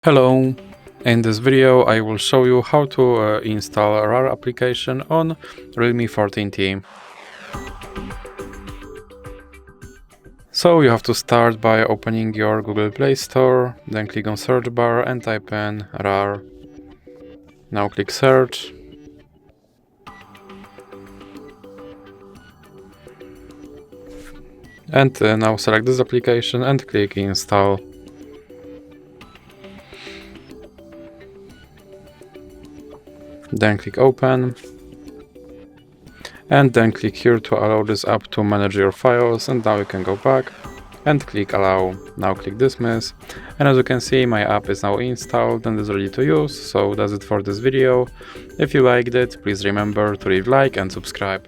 Hello! In this video I will show you how to install a RAR application on Realme 14T. So you have to start by opening your Google Play Store, then click on search bar and type in RAR. Now click search. And now select this application and click install. Then click open, and then click here to allow this app to manage your files, and now you can go back and click allow. Now click dismiss, and as you can see my app is now installed and is ready to use. So that's it for this video. If you liked it, please remember to leave a like and subscribe.